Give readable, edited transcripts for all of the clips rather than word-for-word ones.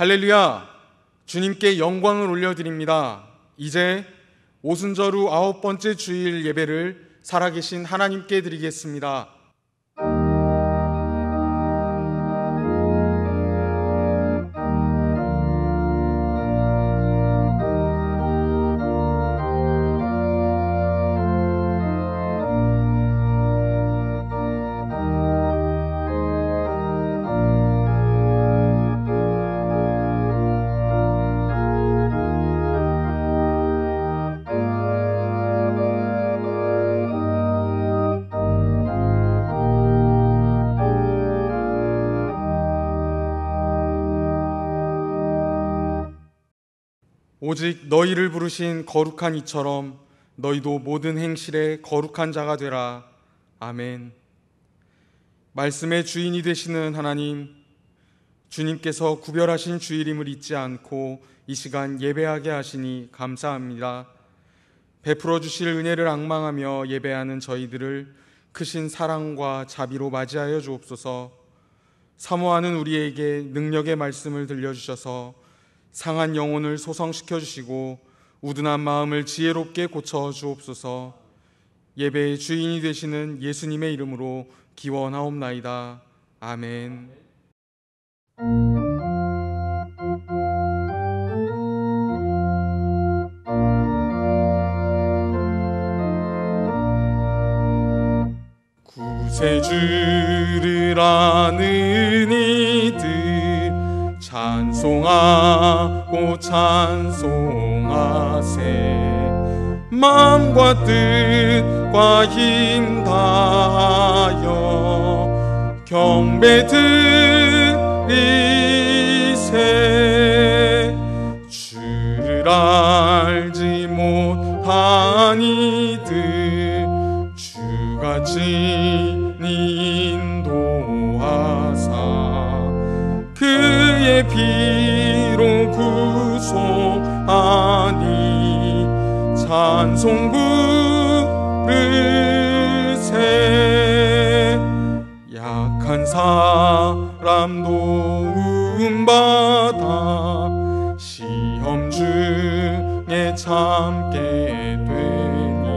할렐루야! 주님께 영광을 올려드립니다. 이제 오순절 후 9번째 주일 예배를 살아계신 하나님께 드리겠습니다. 오직 너희를 부르신 거룩한 이처럼 너희도 모든 행실에 거룩한 자가 되라. 아멘. 말씀의 주인이 되시는 하나님, 주님께서 구별하신 주일임을 잊지 않고 이 시간 예배하게 하시니 감사합니다. 베풀어 주실 은혜를 앙망하며 예배하는 저희들을 크신 사랑과 자비로 맞이하여 주옵소서. 사모하는 우리에게 능력의 말씀을 들려주셔서 상한 영혼을 소성시켜 주시고 우둔한 마음을 지혜롭게 고쳐 주옵소서. 예배의 주인이 되시는 예수님의 이름으로 기원하옵나이다. 아멘. 구세주를 아는 이들 찬송하고 찬송하세. 마음과 뜻과 힘 다하여 경배 드리세. 주를 알지 못한 이들 주가 친히 인도하사 그의 피로 구속하니 찬송 부르세. 약한 사람 도움받아 시험 중에 참게 되니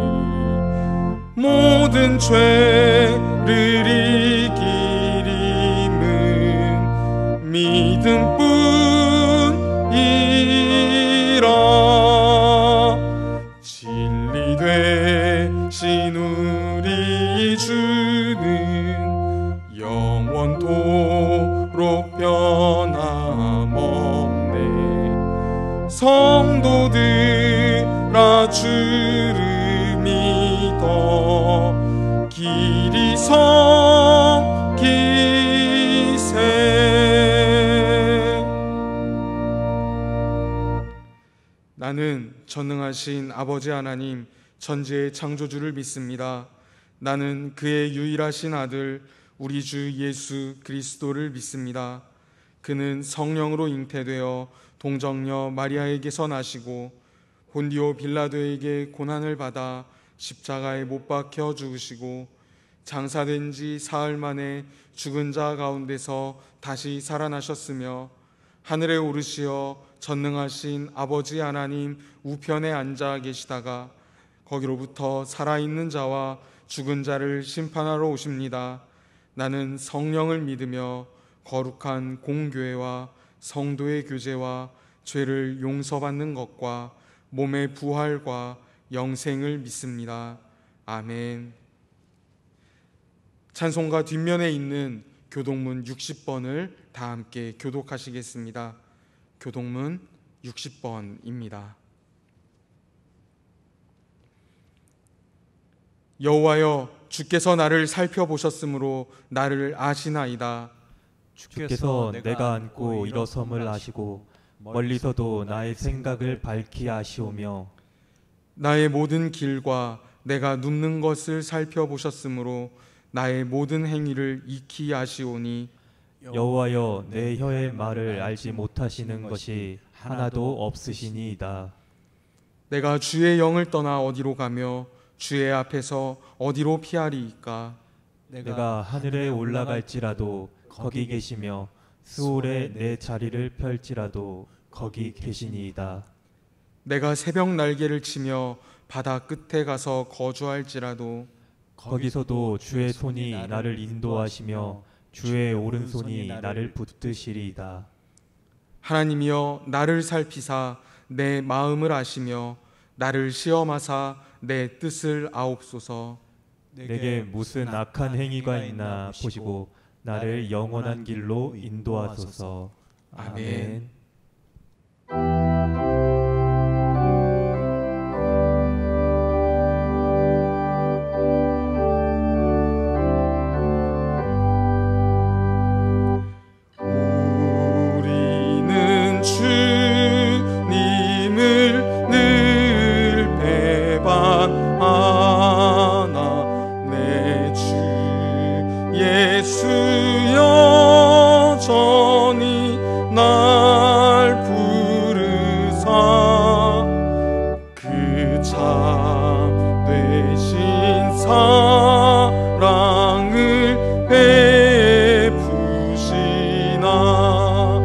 모든 죄를 이기림은 믿음뿐이라. 진리 되신 우리 주는 영원토록 변함없네. 성도들아 주를 믿어 길이 섬기세. 나는 전능하신 아버지 하나님 천지의 창조주를 믿습니다. 나는 그의 유일하신 아들 우리 주 예수 그리스도를 믿습니다. 그는 성령으로 잉태되어 동정녀 마리아에게서 나시고 본디오 빌라도에게 고난을 받아 십자가에 못 박혀 죽으시고 장사된 지 사흘 만에 죽은 자 가운데서 다시 살아나셨으며 하늘에 오르시어 전능하신 아버지 하나님 우편에 앉아 계시다가 거기로부터 살아있는 자와 죽은 자를 심판하러 오십니다. 나는 성령을 믿으며 거룩한 공교회와 성도의 교제와 죄를 용서받는 것과 몸의 부활과 영생을 믿습니다. 아멘. 찬송가 뒷면에 있는 교동문 60번을 다 함께 교독하시겠습니다. 교동문 60번입니다. 여호와여, 주께서 나를 살펴보셨으므로 나를 아시나이다. 주께서 내가 앉고 일어섬을 아시고 멀리서도 나의 생각을 밝히 아시오며 나의 모든 길과 내가 눕는 것을 살펴보셨으므로 나의 모든 행위를 익히 아시오니 여호와여, 내 혀의 말을 알지 못하시는 것이 하나도 없으시니이다. 내가 주의 영을 떠나 어디로 가며 주의 앞에서 어디로 피하리이까. 내가 하늘에 올라갈지라도 거기 계시며 수월에 내 자리를 펼지라도 거기 계시니이다. 내가 새벽 날개를 치며 바다 끝에 가서 거주할지라도 거기서도 주의 손이 나를 인도하시며 주의 오른손이 나를 붙드시리이다. 하나님이여 나를 살피사 내 마음을 아시며 나를 시험하사 내 뜻을 아옵소서. 내게 무슨 악한 행위가 있나 보시고 나를 영원한 길로 인도하소서. 아멘. 우리는 주님을 늘 배반하나 내 주 예수 여전히 날 부르사 그 참 되신 사랑을 베푸시나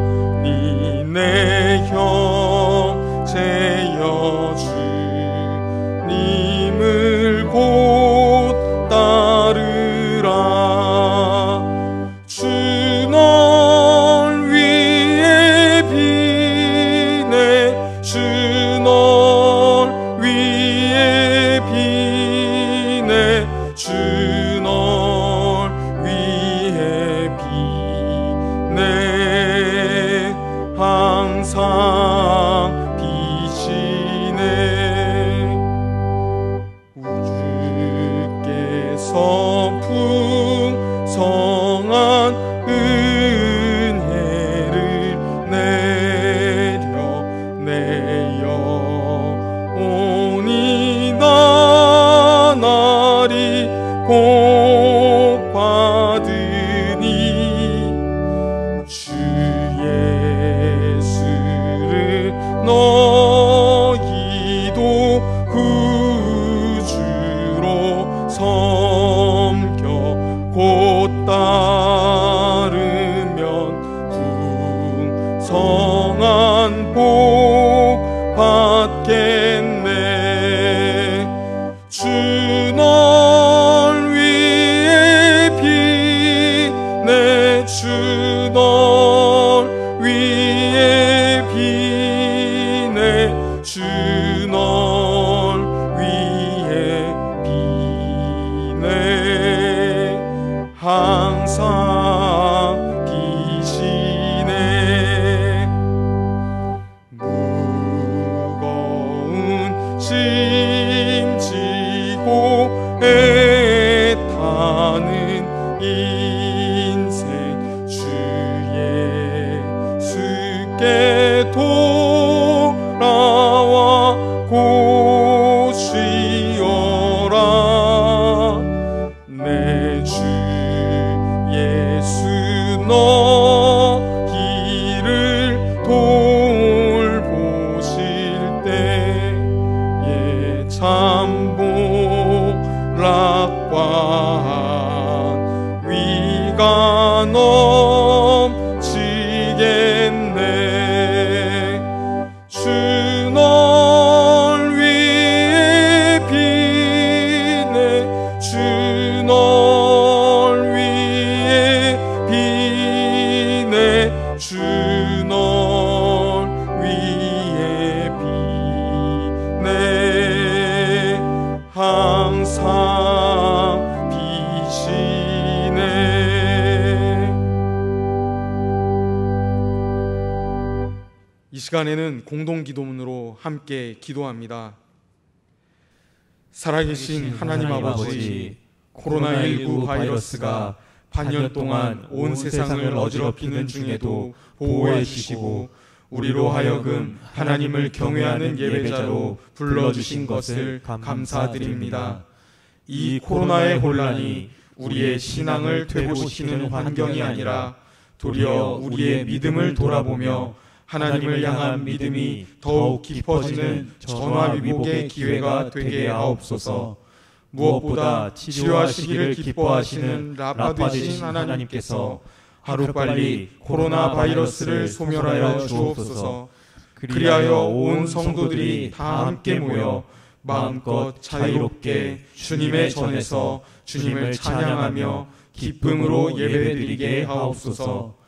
내 형제여 주님을 곧 따르라. 주 널 위해 비네 주 널 위해 비네 주 널 위해 비네 항상 비시네. 우주께서 풍성한 은혜를 내려 영원히 나날이 복 받으니 주 예수를 너희도 구주로 섬겨 곧 따르면 풍성한 복 받겠네. 주 널 위해 비네 주 널 위해 비네 주 널 위해 비네 항상 비시네. 무거운 짐 지고 애타는 인생 주 예수께 돌아와 곧 쉬어라. 내 주 예수 너희를 돌보실 때에 참 복락과 위가 넘치겠네. 주 널 위해 비네 주 널 위해 비네 주 널 위해 비네 항상 비시네. 이 시간에는 공동기도문으로 함께 기도합니다. 살아계신 하나님 아버지, 코로나19 바이러스가 반년 동안 온 세상을 어지럽히는 중에도 보호해 주시고 우리로 하여금 하나님을 경외하는 예배자로 불러주신 것을 감사드립니다. 이 코로나의 혼란이 우리의 신앙을 되고시키는 환경이 아니라 도리어 우리의 믿음을 돌아보며 하나님을 향한 믿음이 더욱 깊어지는 전화위복의 기회가 되게 하옵소서. 무엇보다 치료하시기를 기뻐하시는 라파 되신 하나님께서 하루빨리 코로나 바이러스를 소멸하여 주옵소서. 그리하여 온 성도들이 다 함께 모여 마음껏 자유롭게 주님의 전에서 주님을 찬양하며 기쁨으로 예배드리게 하옵소서.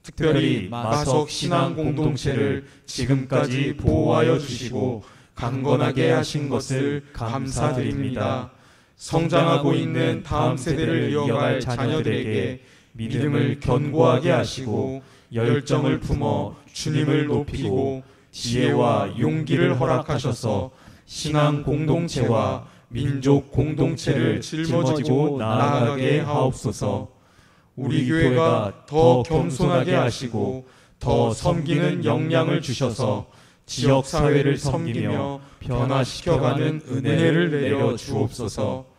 특별히 마석 신앙 공동체를 지금까지 보호하여 주시고 강건하게 하신 것을 감사드립니다. 성장하고 있는 다음 세대를 이어갈 자녀들에게 믿음을 견고하게 하시고 열정을 품어 주님을 높이고 지혜와 용기를 허락하셔서 신앙 공동체와 민족 공동체를 짊어지고 나아가게 하옵소서. 우리 교회가 더 겸손하게 하시고 더 섬기는 역량을 주셔서 지역 사회를 섬기며 변화시켜가는 은혜를 내려 주옵소서.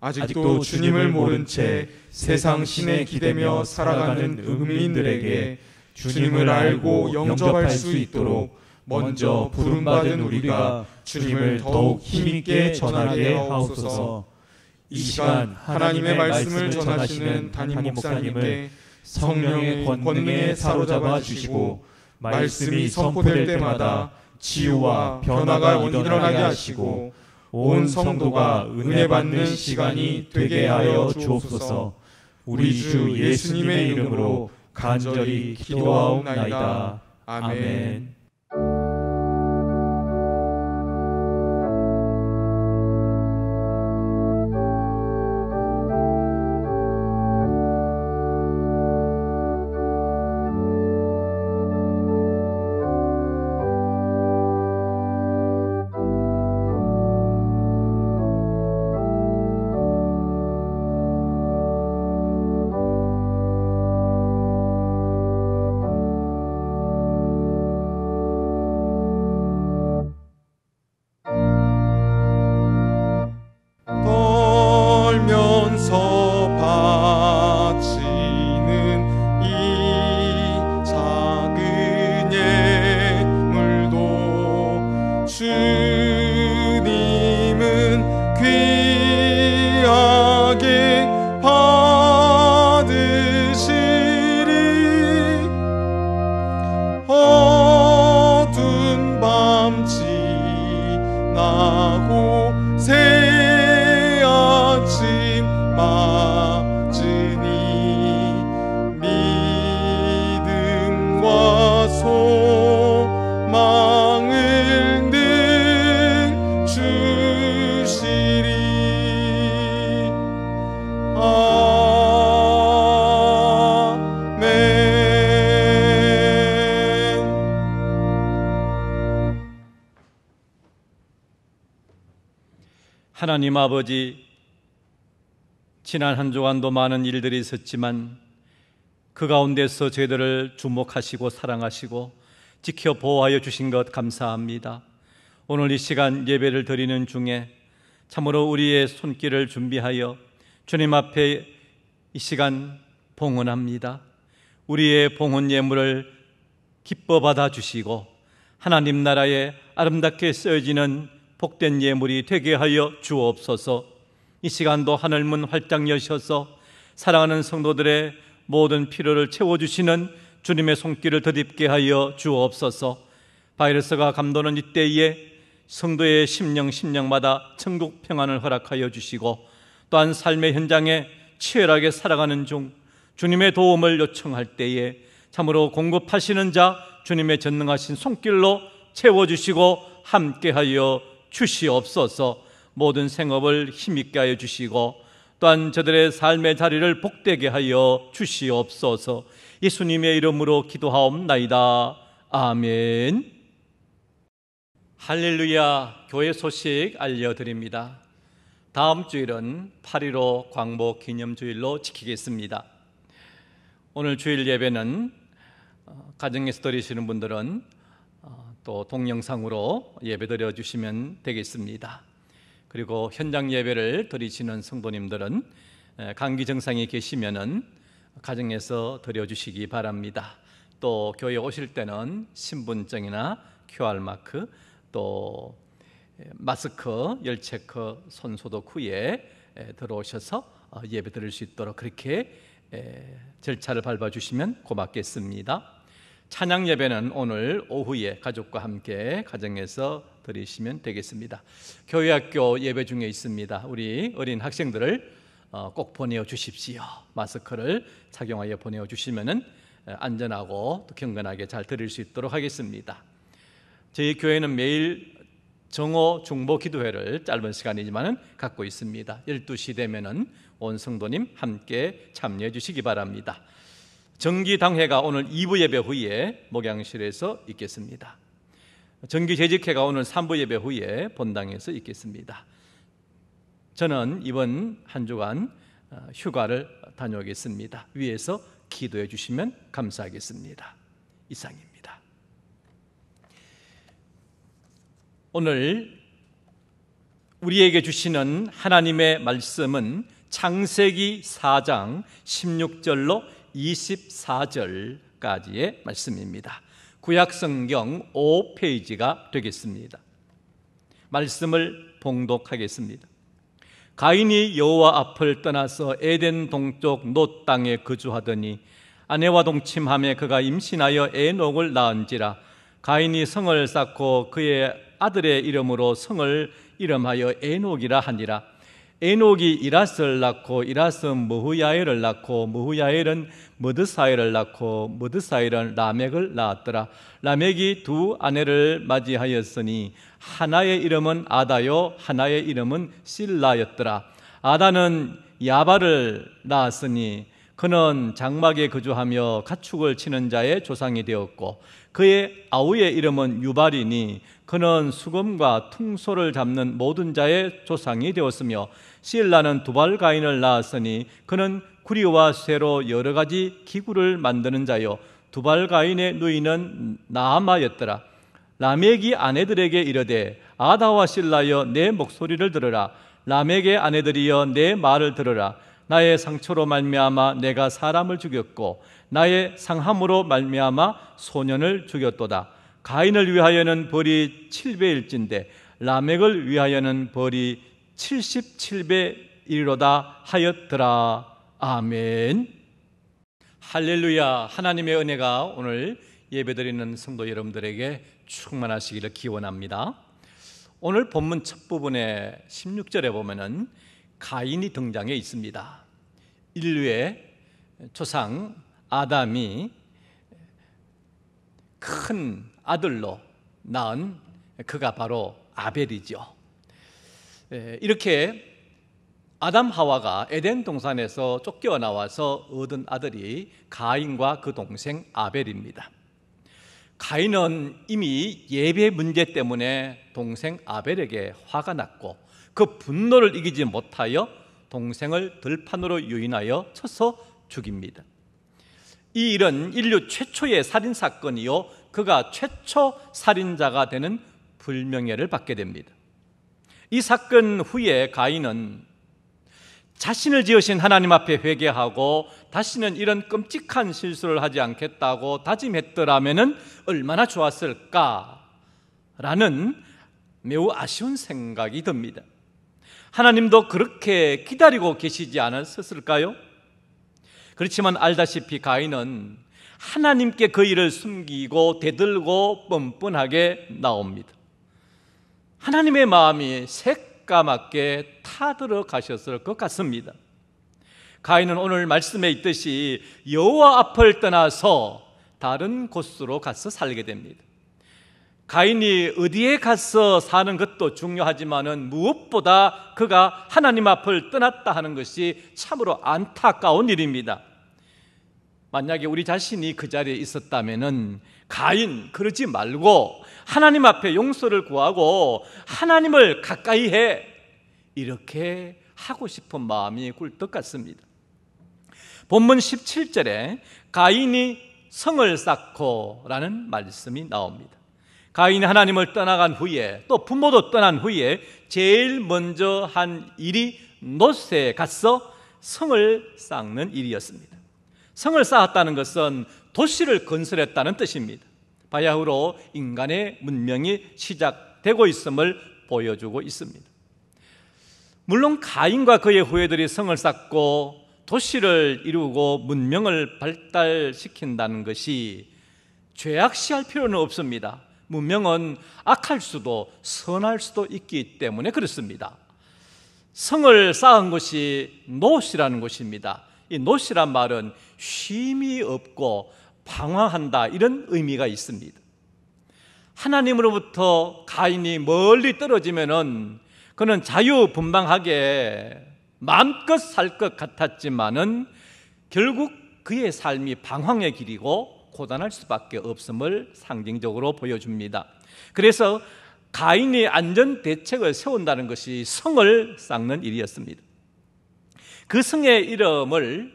아직도 주님을 모른 채 세상 신에 기대며 살아가는 은민들에게 주님을 알고 영접할 수 있도록 먼저 부름받은 우리가 주님을 더욱 힘있게 전하게 하옵소서. 이 시간 하나님의 말씀을 전하시는 담임 목사님께 성령의 권능에 사로잡아 주시고 말씀이 선포될 때마다 치유와 변화가 일어나게 하시고 온 성도가 은혜 받는 시간이 되게 하여 주옵소서. 우리 주 예수님의 이름으로 간절히 기도하옵나이다. 아멘. 하나님 아버지, 지난 한 주간도 많은 일들이 있었지만 그 가운데서 저희들을 주목하시고 사랑하시고 지켜 보호하여 주신 것 감사합니다. 오늘 이 시간 예배를 드리는 중에 참으로 우리의 손길을 준비하여 주님 앞에 이 시간 봉헌합니다. 우리의 봉헌 예물을 기뻐 받아주시고 하나님 나라에 아름답게 쓰여지는 복된 예물이 되게 하여 주옵소서. 이 시간도 하늘문 활짝 여셔서 사랑하는 성도들의 모든 필요를 채워주시는 주님의 손길을 덧입게 하여 주옵소서. 바이러스가 감도는 이때에 성도의 심령마다 천국 평안을 허락하여 주시고 또한 삶의 현장에 치열하게 살아가는 중 주님의 도움을 요청할 때에 참으로 공급하시는 자 주님의 전능하신 손길로 채워주시고 함께하여 주시옵소서. 모든 생업을 힘있게 하여 주시고 또한 저들의 삶의 자리를 복되게 하여 주시옵소서. 예수님의 이름으로 기도하옵나이다. 아멘. 할렐루야. 교회 소식 알려드립니다. 다음 주일은 8.15 광복 기념주일로 지키겠습니다. 오늘 주일 예배는 가정에서 드리시는 분들은 또 동영상으로 예배드려 주시면 되겠습니다. 그리고 현장 예배를 드리시는 성도님들은 감기 증상이 계시면은 가정에서 드려 주시기 바랍니다. 또 교회 오실 때는 신분증이나 QR마크 또 마스크, 열체크, 손소독 후에 들어오셔서 예배 드릴 수 있도록 그렇게 절차를 밟아주시면 고맙겠습니다. 찬양 예배는 오늘 오후에 가족과 함께 가정에서 드리시면 되겠습니다. 교회학교 예배 중에 있습니다. 우리 어린 학생들을 꼭 보내어 주십시오. 마스크를 착용하여 보내어 주시면 안전하고 또 경건하게 잘 드릴 수 있도록 하겠습니다. 저희 교회는 매일 정오 중보 기도회를 짧은 시간이지만 갖고 있습니다. 12시 되면은 온 성도님 함께 참여해 주시기 바랍니다. 정기당회가 오늘 2부 예배 후에 목양실에서 있겠습니다. 정기재직회가 오늘 3부 예배 후에 본당에서 있겠습니다. 저는 이번 한 주간 휴가를 다녀오겠습니다. 위에서 기도해 주시면 감사하겠습니다. 이상입니다. 오늘 우리에게 주시는 하나님의 말씀은 창세기 4장 16절로 24절까지의 말씀입니다. 구약성경 5페이지가 되겠습니다. 말씀을 봉독하겠습니다. 가인이 여호와 앞을 떠나서 에덴 동쪽 놋 땅에 거주하더니 아내와 동침하며 그가 임신하여 에녹을 낳은지라. 가인이 성을 쌓고 그의 아들의 이름으로 성을 이름하여 에녹이라 하니라. 에녹이 이라스를 낳고 이라스는 무후야엘을 낳고 무후야엘은 머드사엘을 낳고 머드사엘은 라멕을 낳았더라. 라멕이 두 아내를 맞이하였으니 하나의 이름은 아다요 하나의 이름은 실라였더라. 아다는 야발을 낳았으니 그는 장막에 거주하며 가축을 치는 자의 조상이 되었고 그의 아우의 이름은 유발이니 그는 수금과 퉁소를 잡는 모든 자의 조상이 되었으며 실라는 두발가인을 낳았으니 그는 구리와 쇠로 여러 가지 기구를 만드는 자요 두발가인의 누이는 나아마였더라. 라멕이 아내들에게 이르되 아다와 실라여 내 목소리를 들으라. 라멕의 아내들이여 내 말을 들으라. 나의 상처로 말미암아 내가 사람을 죽였고 나의 상함으로 말미암아 소년을 죽였도다. 가인을 위하여는 벌이 7배일진데 라멕을 위하여는 벌이 77배이로다 하였더라. 아멘. 할렐루야. 하나님의 은혜가 오늘 예배드리는 성도 여러분들에게 충만하시기를 기원합니다. 오늘 본문 첫 부분의 16절에 보면은 가인이 등장해 있습니다. 인류의 조상 아담이 큰 아들로 낳은 그가 바로 아벨이죠. 이렇게 아담 하와가 에덴 동산에서 쫓겨나와서 얻은 아들이 가인과 그 동생 아벨입니다. 가인은 이미 예배 문제 때문에 동생 아벨에게 화가 났고 그 분노를 이기지 못하여 동생을 들판으로 유인하여 쳐서 죽입니다. 이 일은 인류 최초의 살인사건이요 그가 최초 살인자가 되는 불명예를 받게 됩니다. 이 사건 후에 가인은 자신을 지으신 하나님 앞에 회개하고 다시는 이런 끔찍한 실수를 하지 않겠다고 다짐했더라면 얼마나 좋았을까라는 매우 아쉬운 생각이 듭니다. 하나님도 그렇게 기다리고 계시지 않았을까요? 그렇지만 알다시피 가인은 하나님께 그 일을 숨기고 대들고 뻔뻔하게 나옵니다. 하나님의 마음이 새까맣게 타들어 가셨을 것 같습니다. 가인은 오늘 말씀에 있듯이 여호와 앞을 떠나서 다른 곳으로 가서 살게 됩니다. 가인이 어디에 가서 사는 것도 중요하지만은 무엇보다 그가 하나님 앞을 떠났다 하는 것이 참으로 안타까운 일입니다. 만약에 우리 자신이 그 자리에 있었다면은 가인 그러지 말고 하나님 앞에 용서를 구하고 하나님을 가까이 해 이렇게 하고 싶은 마음이 굴뚝 같습니다. 본문 17절에 가인이 성을 쌓고 라는 말씀이 나옵니다. 가인이 하나님을 떠나간 후에 또 부모도 떠난 후에 제일 먼저 한 일이 놋에 가서 성을 쌓는 일이었습니다. 성을 쌓았다는 것은 도시를 건설했다는 뜻입니다. 바야흐로 인간의 문명이 시작되고 있음을 보여주고 있습니다. 물론 가인과 그의 후예들이 성을 쌓고 도시를 이루고 문명을 발달시킨다는 것이 죄악시할 필요는 없습니다. 문명은 악할 수도 선할 수도 있기 때문에 그렇습니다. 성을 쌓은 것이 노시라는 것입니다. 이 노시란 말은 쉼이 없고 방황한다, 이런 의미가 있습니다. 하나님으로부터 가인이 멀리 떨어지면은 그는 자유분방하게 마음껏 살 것 같았지만은 결국 그의 삶이 방황의 길이고 고단할 수밖에 없음을 상징적으로 보여줍니다. 그래서 가인이 안전 대책을 세운다는 것이 성을 쌓는 일이었습니다. 그 성의 이름을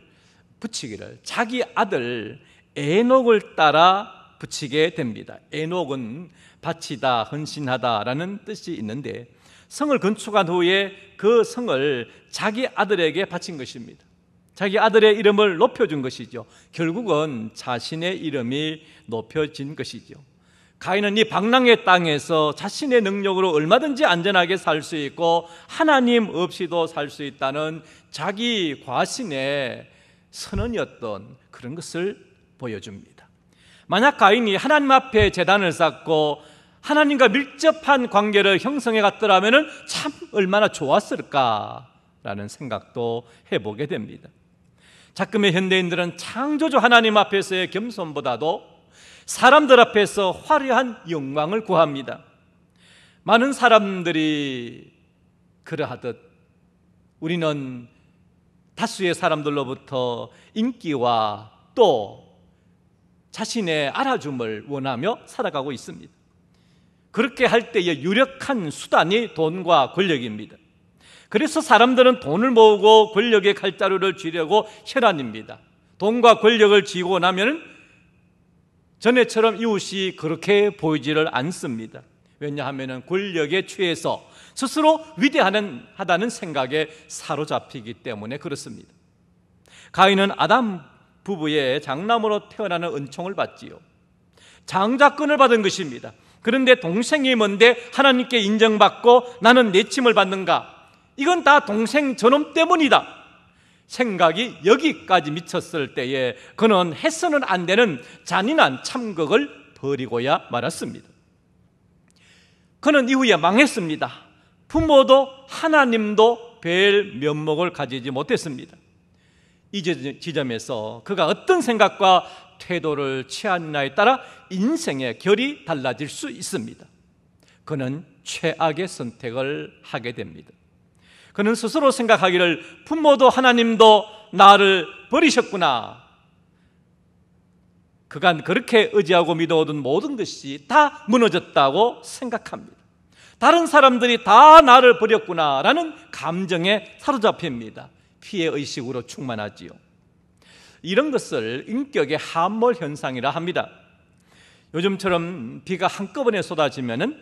붙이기를 자기 아들 에녹을 따라 붙이게 됩니다. 에녹은 바치다, 헌신하다라는 뜻이 있는데 성을 건축한 후에 그 성을 자기 아들에게 바친 것입니다. 자기 아들의 이름을 높여준 것이죠. 결국은 자신의 이름이 높여진 것이죠. 가인은 이 방랑의 땅에서 자신의 능력으로 얼마든지 안전하게 살 수 있고 하나님 없이도 살 수 있다는 자기 과신의 선언이었던 그런 것을 보여줍니다. 만약 가인이 하나님 앞에 제단을 쌓고 하나님과 밀접한 관계를 형성해 갔더라면 참 얼마나 좋았을까라는 생각도 해보게 됩니다. 자금의 현대인들은 창조주 하나님 앞에서의 겸손보다도 사람들 앞에서 화려한 영광을 구합니다. 많은 사람들이 그러하듯 우리는 다수의 사람들로부터 인기와 또 자신의 알아줌을 원하며 살아가고 있습니다. 그렇게 할 때의 유력한 수단이 돈과 권력입니다. 그래서 사람들은 돈을 모으고 권력의 칼자루를 쥐려고 혈안입니다. 돈과 권력을 쥐고 나면 전에처럼 이웃이 그렇게 보이지를 않습니다. 왜냐하면 권력에 취해서 스스로 위대하다는 생각에 사로잡히기 때문에 그렇습니다. 가인은 아담 부부의 장남으로 태어나는 은총을 받지요. 장자권을 받은 것입니다. 그런데 동생이 뭔데 하나님께 인정받고 나는 내침을 받는가? 이건 다 동생 저놈 때문이다. 생각이 여기까지 미쳤을 때에 그는 해서는 안 되는 잔인한 참극을 벌이고야 말았습니다. 그는 이후에 망했습니다. 부모도 하나님도 뵐 면목을 가지지 못했습니다. 이 지점에서 그가 어떤 생각과 태도를 취하느냐에 따라 인생의 결이 달라질 수 있습니다. 그는 최악의 선택을 하게 됩니다. 그는 스스로 생각하기를 부모도 하나님도 나를 버리셨구나. 그간 그렇게 의지하고 믿어오던 모든 것이 다 무너졌다고 생각합니다. 다른 사람들이 다 나를 버렸구나라는 감정에 사로잡힙니다. 피해의식으로 충만하지요. 이런 것을 인격의 함몰 현상이라 합니다. 요즘처럼 비가 한꺼번에 쏟아지면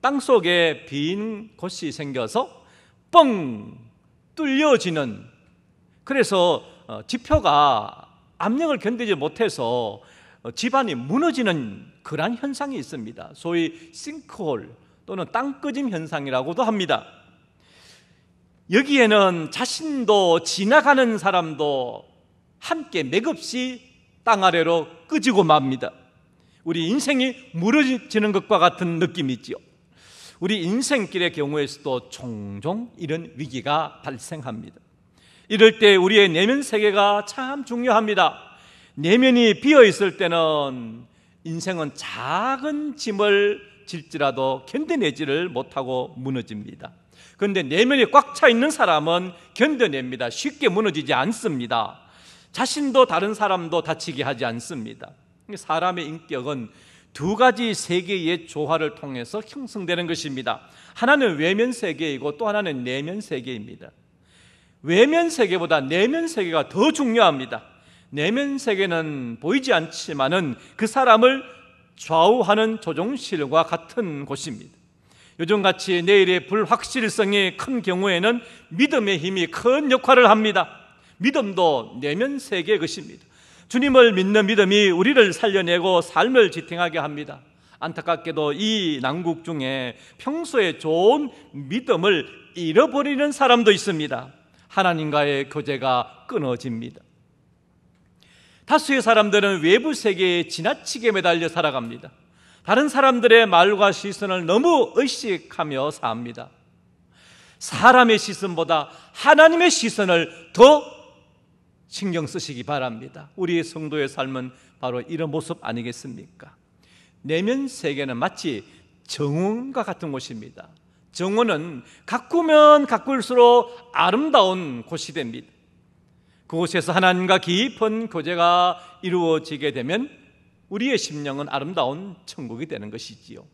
땅속에 빈 곳이 생겨서 뻥 뚫려지는, 그래서 지표가 압력을 견디지 못해서 집안이 무너지는 그러한 현상이 있습니다. 소위 싱크홀 또는 땅꺼짐 현상이라고도 합니다. 여기에는 자신도 지나가는 사람도 함께 맥없이 땅 아래로 끄지고 맙니다. 우리 인생이 무너지는 것과 같은 느낌이 있지요. 우리 인생길의 경우에서도 종종 이런 위기가 발생합니다. 이럴 때 우리의 내면 세계가 참 중요합니다. 내면이 비어있을 때는 인생은 작은 짐을 질지라도 견뎌내지를 못하고 무너집니다. 그런데 내면이 꽉 차 있는 사람은 견뎌냅니다. 쉽게 무너지지 않습니다. 자신도 다른 사람도 다치게 하지 않습니다. 사람의 인격은 두 가지 세계의 조화를 통해서 형성되는 것입니다. 하나는 외면 세계이고 또 하나는 내면 세계입니다. 외면 세계보다 내면 세계가 더 중요합니다. 내면 세계는 보이지 않지만은 그 사람을 좌우하는 조종실과 같은 곳입니다. 요즘같이 내일의 불확실성이 큰 경우에는 믿음의 힘이 큰 역할을 합니다. 믿음도 내면 세계의 것입니다. 주님을 믿는 믿음이 우리를 살려내고 삶을 지탱하게 합니다. 안타깝게도 이 난국 중에 평소에 좋은 믿음을 잃어버리는 사람도 있습니다. 하나님과의 교제가 끊어집니다. 다수의 사람들은 외부 세계에 지나치게 매달려 살아갑니다. 다른 사람들의 말과 시선을 너무 의식하며 삽니다. 사람의 시선보다 하나님의 시선을 더 신경 쓰시기 바랍니다. 우리의 성도의 삶은 바로 이런 모습 아니겠습니까? 내면 세계는 마치 정원과 같은 곳입니다. 정원은 가꾸면 가꿀수록 아름다운 곳이 됩니다. 그곳에서 하나님과 깊은 교제가 이루어지게 되면 우리의 심령은 아름다운 천국이 되는 것이지요.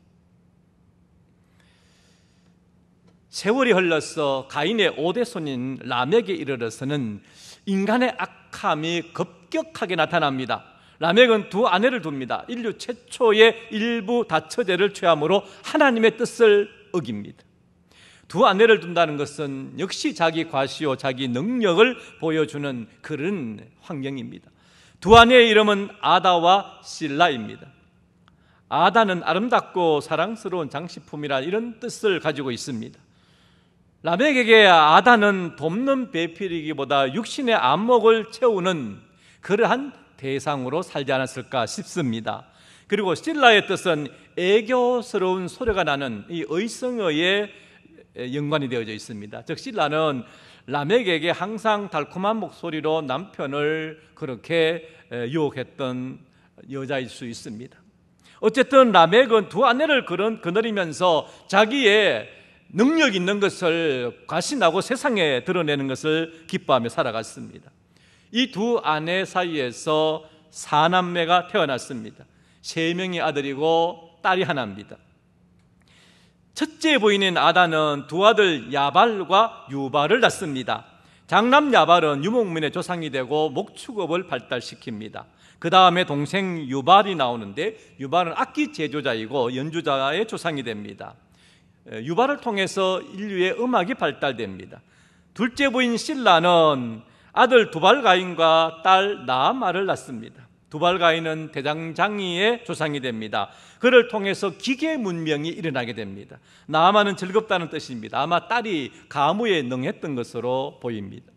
세월이 흘러서 가인의 5대 손인 라멕에 이르러서는 인간의 악함이 급격하게 나타납니다. 라멕은 두 아내를 둡니다. 인류 최초의 일부 다처제를 취함으로 하나님의 뜻을 어깁니다. 두 아내를 둔다는 것은 역시 자기 과시요 자기 능력을 보여주는 그런 환경입니다. 두 아내의 이름은 아다와 실라입니다. 아다는 아름답고 사랑스러운 장식품이라 이런 뜻을 가지고 있습니다. 라멕에게 아다는 돕는 배필이기보다 육신의 안목을 채우는 그러한 대상으로 살지 않았을까 싶습니다. 그리고 실라의 뜻은 애교스러운 소리가 나는 이 의성어의 연관이 되어져 있습니다. 즉 실라는 라멕에게 항상 달콤한 목소리로 남편을 그렇게 유혹했던 여자일 수 있습니다. 어쨌든 라멕은 두 아내를 거느리면서 자기의 능력 있는 것을 과신하고 세상에 드러내는 것을 기뻐하며 살아갔습니다. 이 두 아내 사이에서 사남매가 태어났습니다. 3명의 아들이고 딸이 하나입니다. 첫째 부인인 아다는 두 아들 야발과 유발을 낳습니다. 장남 야발은 유목민의 조상이 되고 목축업을 발달시킵니다. 그 다음에 동생 유발이 나오는데 유발은 악기 제조자이고 연주자의 조상이 됩니다. 유발을 통해서 인류의 음악이 발달됩니다. 둘째 부인 실라는 아들 두발가인과 딸 나아마를 낳습니다. 두발가인은 대장장이의 조상이 됩니다. 그를 통해서 기계 문명이 일어나게 됩니다. 나아마는 즐겁다는 뜻입니다. 아마 딸이 가무에 능했던 것으로 보입니다.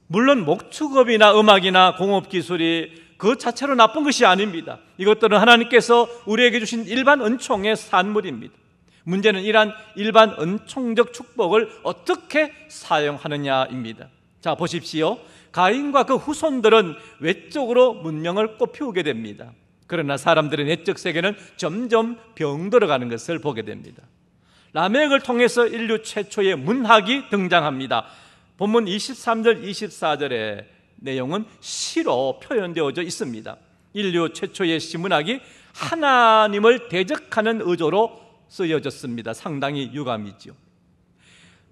물론 목축업이나 음악이나 공업기술이 그 자체로 나쁜 것이 아닙니다. 이것들은 하나님께서 우리에게 주신 일반 은총의 산물입니다. 문제는 이러한 일반 은총적 축복을 어떻게 사용하느냐입니다. 자, 보십시오. 가인과 그 후손들은 외적으로 문명을 꽃피우게 됩니다. 그러나 사람들의 내적 세계는 점점 병들어가는 것을 보게 됩니다. 라멕을 통해서 인류 최초의 문학이 등장합니다. 본문 23절, 24절의 내용은 시로 표현되어져 있습니다. 인류 최초의 시문학이 하나님을 대적하는 의도로 쓰여졌습니다. 상당히 유감이지요.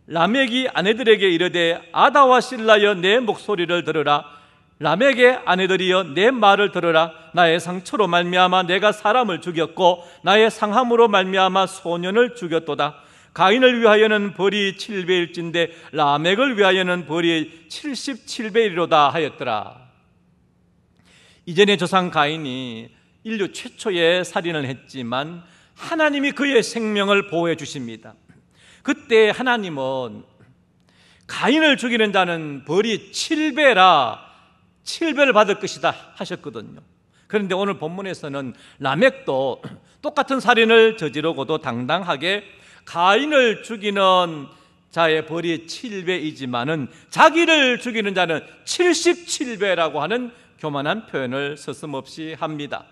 라멕이 아내들에게 이르되 아다와 실라여 내 목소리를 들으라. 라멕의 아내들이여 내 말을 들으라. 나의 상처로 말미암아 내가 사람을 죽였고 나의 상함으로 말미암아 소년을 죽였도다. 가인을 위하여는 벌이 7배일진데 라멕을 위하여는 벌이 77배이로다 하였더라. 이전의 조상 가인이 인류 최초의 살인을 했지만 하나님이 그의 생명을 보호해 주십니다. 그때 하나님은 가인을 죽이는 자는 벌이 7배라 7배를 받을 것이다 하셨거든요. 그런데 오늘 본문에서는 라멕도 똑같은 살인을 저지르고도 당당하게 가인을 죽이는 자의 벌이 7배이지만은 자기를 죽이는 자는 77배라고 하는 교만한 표현을 서슴없이 합니다.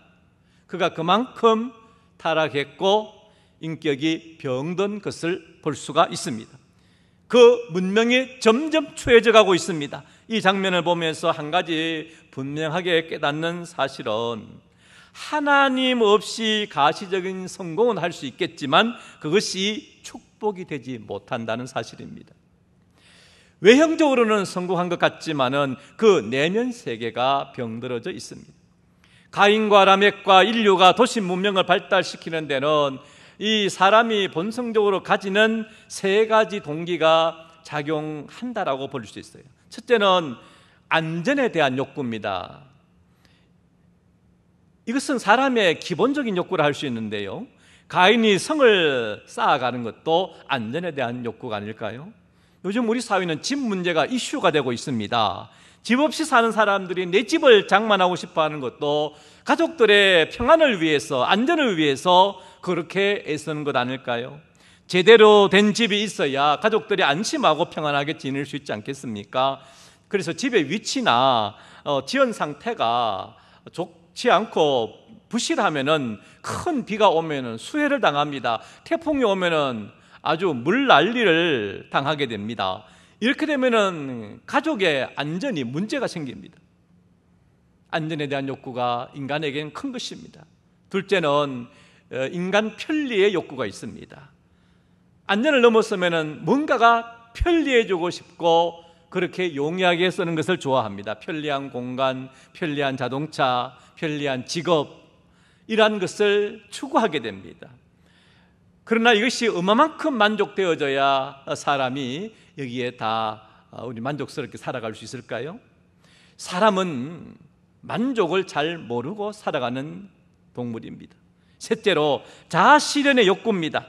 그가 그만큼 타락했고 인격이 병든 것을 볼 수가 있습니다. 그 문명이 점점 추해져 가고 있습니다. 이 장면을 보면서 한 가지 분명하게 깨닫는 사실은 하나님 없이 가시적인 성공은 할 수 있겠지만 그것이 축복이 되지 못한다는 사실입니다. 외형적으로는 성공한 것 같지만은 그 내면 세계가 병들어져 있습니다. 가인과 라멕과 인류가 도시 문명을 발달시키는 데는 이 사람이 본성적으로 가지는 3가지 동기가 작용한다라고 볼 수 있어요. 첫째는 안전에 대한 욕구입니다. 이것은 사람의 기본적인 욕구라 할 수 있는데요. 가인이 성을 쌓아가는 것도 안전에 대한 욕구가 아닐까요? 요즘 우리 사회는 집 문제가 이슈가 되고 있습니다. 집 없이 사는 사람들이 내 집을 장만하고 싶어 하는 것도 가족들의 평안을 위해서, 안전을 위해서 그렇게 애쓰는 것 아닐까요? 제대로 된 집이 있어야 가족들이 안심하고 평안하게 지낼 수 있지 않겠습니까? 그래서 집의 위치나 지연 상태가 좋지 않고 부실하면은 큰 비가 오면은 수해를 당합니다. 태풍이 오면은 아주 물난리를 당하게 됩니다. 이렇게 되면은 가족의 안전이 문제가 생깁니다. 안전에 대한 욕구가 인간에게는 큰 것입니다. 둘째는 인간 편리의 욕구가 있습니다. 안전을 넘어서면은 뭔가가 편리해지고 싶고 그렇게 용이하게 쓰는 것을 좋아합니다. 편리한 공간, 편리한 자동차, 편리한 직업, 이러한 것을 추구하게 됩니다. 그러나 이것이 얼마만큼 만족되어져야 사람이 여기에 다 우리 만족스럽게 살아갈 수 있을까요? 사람은 만족을 잘 모르고 살아가는 동물입니다. 셋째로 자아실현의 욕구입니다.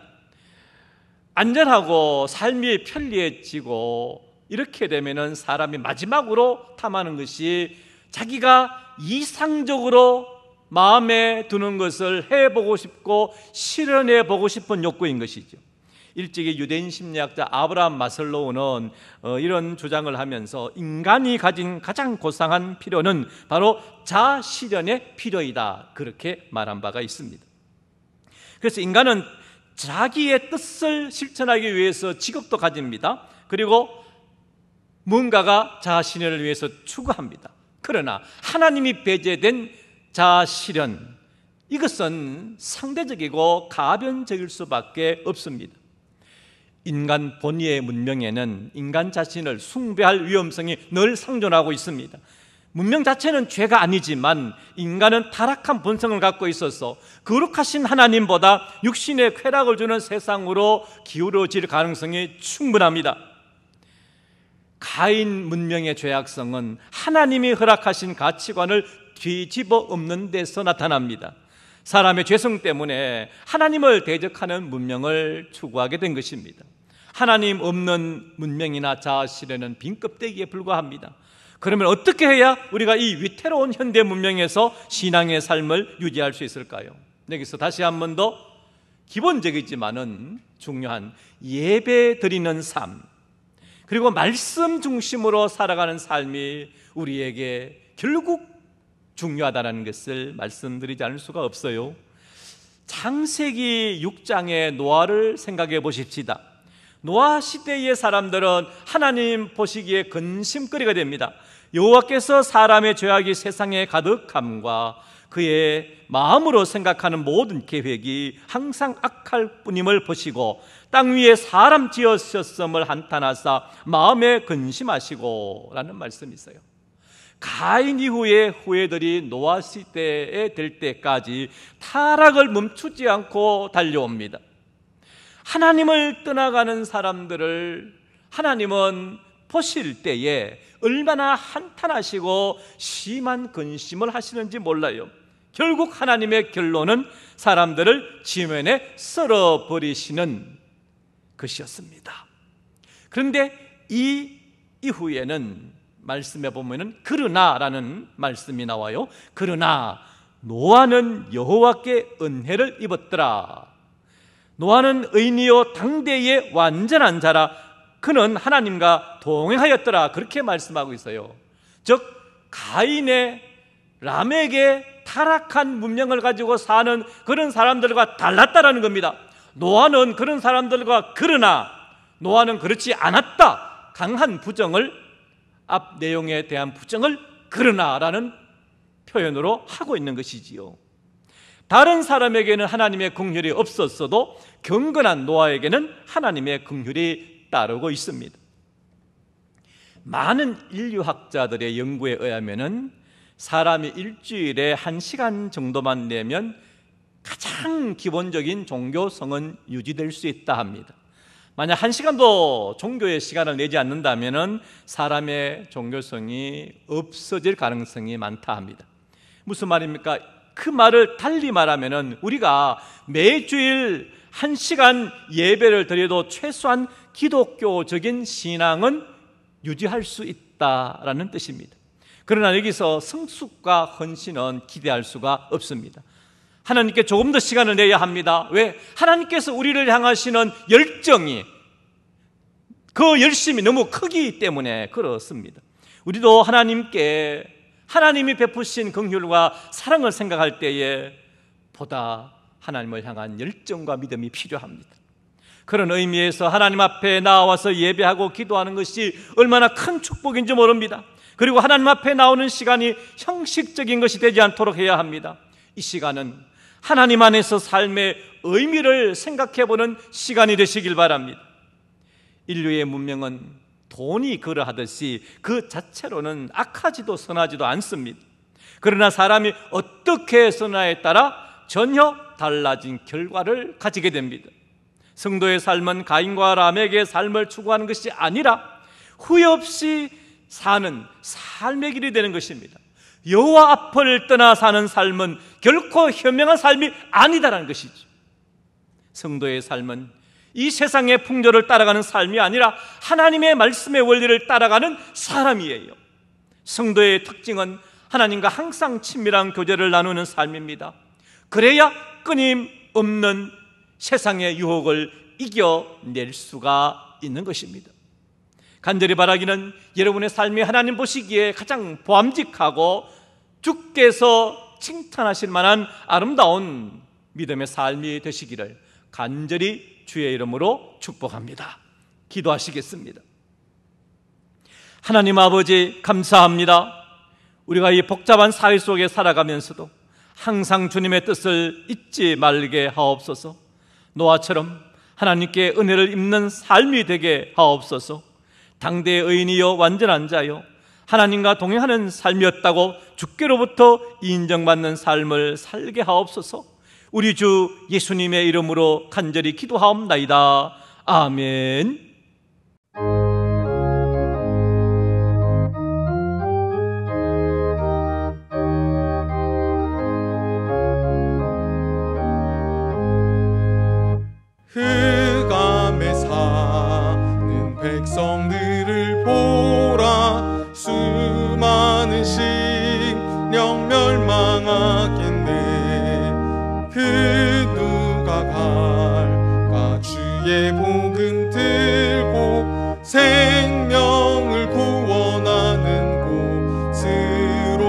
안전하고 삶이 편리해지고 이렇게 되면은 사람이 마지막으로 탐하는 것이 자기가 이상적으로 마음에 드는 것을 해보고 싶고 실현해보고 싶은 욕구인 것이죠. 일찍이 유대인 심리학자 아브라함 마슬로우는 이런 주장을 하면서 인간이 가진 가장 고상한 필요는 바로 자아실현의 필요이다, 그렇게 말한 바가 있습니다. 그래서 인간은 자기의 뜻을 실천하기 위해서 직업도 가집니다. 그리고 뭔가가 자아실현을 위해서 추구합니다. 그러나 하나님이 배제된 자아실현, 이것은 상대적이고 가변적일 수밖에 없습니다. 인간 본의의 문명에는 인간 자신을 숭배할 위험성이 늘 상존하고 있습니다. 문명 자체는 죄가 아니지만 인간은 타락한 본성을 갖고 있어서 거룩하신 하나님보다 육신의 쾌락을 주는 세상으로 기울어질 가능성이 충분합니다. 가인 문명의 죄악성은 하나님이 허락하신 가치관을 뒤집어 엎는 데서 나타납니다. 사람의 죄성 때문에 하나님을 대적하는 문명을 추구하게 된 것입니다. 하나님 없는 문명이나 자아실현은 빈 껍데기에 불과합니다. 그러면 어떻게 해야 우리가 이 위태로운 현대 문명에서 신앙의 삶을 유지할 수 있을까요? 여기서 다시 한 번 더 기본적이지만은 중요한 예배 드리는 삶, 그리고 말씀 중심으로 살아가는 삶이 우리에게 결국 중요하다는 것을 말씀드리지 않을 수가 없어요. 창세기 6장의 노아를 생각해 보십시다. 노아 시대의 사람들은 하나님 보시기에 근심거리가 됩니다. 여호와께서 사람의 죄악이 세상에 가득함과 그의 마음으로 생각하는 모든 계획이 항상 악할 뿐임을 보시고 땅 위에 사람 지으셨음을 한탄하사 마음에 근심하시고 라는 말씀이 있어요. 가인 이후의 후예들이 노아 시대에 될 때까지 타락을 멈추지 않고 달려옵니다. 하나님을 떠나가는 사람들을 하나님은 보실 때에 얼마나 한탄하시고 심한 근심을 하시는지 몰라요. 결국 하나님의 결론은 사람들을 지면에 썰어버리시는 것이었습니다. 그런데 이 이후에는 말씀해 보면은 그러나라는 말씀이 나와요. 그러나 노아는 여호와께 은혜를 입었더라. 노아는 의인이요 당대의 완전한 자라. 그는 하나님과 동행하였더라. 그렇게 말씀하고 있어요. 즉 가인의 라멕의 타락한 문명을 가지고 사는 그런 사람들과 달랐다라는 겁니다. 노아는 그런 사람들과 그러나 노아는 그렇지 않았다. 강한 부정을, 앞 내용에 대한 부정을 그러나라는 표현으로 하고 있는 것이지요. 다른 사람에게는 하나님의 긍휼이 없었어도 경건한 노아에게는 하나님의 긍휼이 따르고 있습니다. 많은 인류학자들의 연구에 의하면은 사람이 일주일에 1시간 정도만 내면 가장 기본적인 종교성은 유지될 수 있다 합니다. 만약 1시간도 종교의 시간을 내지 않는다면 사람의 종교성이 없어질 가능성이 많다 합니다. 무슨 말입니까? 그 말을 달리 말하면 우리가 매주일 1시간 예배를 드려도 최소한 기독교적인 신앙은 유지할 수 있다라는 뜻입니다. 그러나 여기서 성숙과 헌신은 기대할 수가 없습니다. 하나님께 조금 더 시간을 내야 합니다. 왜? 하나님께서 우리를 향하시는 열정이, 그 열심이 너무 크기 때문에 그렇습니다. 우리도 하나님이 베푸신 긍휼과 사랑을 생각할 때에 보다 하나님을 향한 열정과 믿음이 필요합니다. 그런 의미에서 하나님 앞에 나와서 예배하고 기도하는 것이 얼마나 큰 축복인지 모릅니다. 그리고 하나님 앞에 나오는 시간이 형식적인 것이 되지 않도록 해야 합니다. 이 시간은 하나님 안에서 삶의 의미를 생각해보는 시간이 되시길 바랍니다. 인류의 문명은 돈이 그러하듯이 그 자체로는 악하지도 선하지도 않습니다. 그러나 사람이 어떻게 선하에 따라 전혀 달라진 결과를 가지게 됩니다. 성도의 삶은 가인과 라멕의 삶을 추구하는 것이 아니라 후회 없이 사는 삶의 길이 되는 것입니다. 여호와 앞을 떠나 사는 삶은 결코 현명한 삶이 아니다라는 것이죠. 성도의 삶은 이 세상의 풍조를 따라가는 삶이 아니라 하나님의 말씀의 원리를 따라가는 사람이에요. 성도의 특징은 하나님과 항상 친밀한 교제를 나누는 삶입니다. 그래야 끊임없는 세상의 유혹을 이겨낼 수가 있는 것입니다. 간절히 바라기는 여러분의 삶이 하나님 보시기에 가장 보암직하고 주께서 칭찬하실 만한 아름다운 믿음의 삶이 되시기를 간절히 주의 이름으로 축복합니다. 기도하시겠습니다. 하나님 아버지, 감사합니다. 우리가 이 복잡한 사회 속에 살아가면서도 항상 주님의 뜻을 잊지 말게 하옵소서. 노아처럼 하나님께 은혜를 입는 삶이 되게 하옵소서. 당대의 의인이요 완전한 자요 하나님과 동행하는 삶이었다고 주께로부터 인정받는 삶을 살게 하옵소서. 우리 주 예수님의 이름으로 간절히 기도하옵나이다. 아멘. 흑암에 사는 백성들을 보라. 수많은 식량 멸망하겠네. 그 누가 갈까? 주의 복음 들고 생명을 구원하는 곳으로.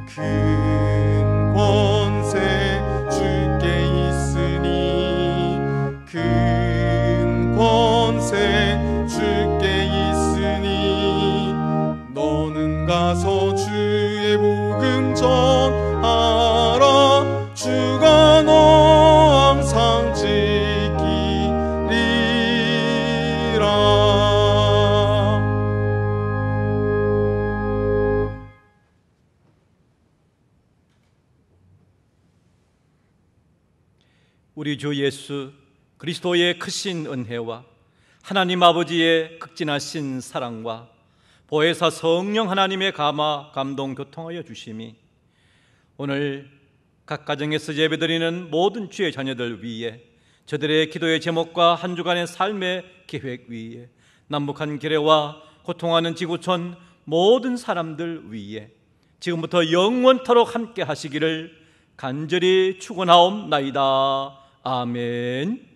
큰 권세 주께 있으니, 큰 권세 주께 있으니, 너는 가서 주의 복음 전하라. 주가 너 항상 지키리라. 우리 주 예수 그리스도의 크신 은혜와 하나님 아버지의 극진하신 사랑과 보혜사 성령 하나님의 감화 감동 교통하여 주심이 오늘 각 가정에서 예배드리는 모든 주의 자녀들 위에, 저들의 기도의 제목과 한 주간의 삶의 계획 위에, 남북한 기뢰와 고통하는 지구촌 모든 사람들 위에 지금부터 영원토록 함께 하시기를 간절히 축원하옵나이다. 아멘.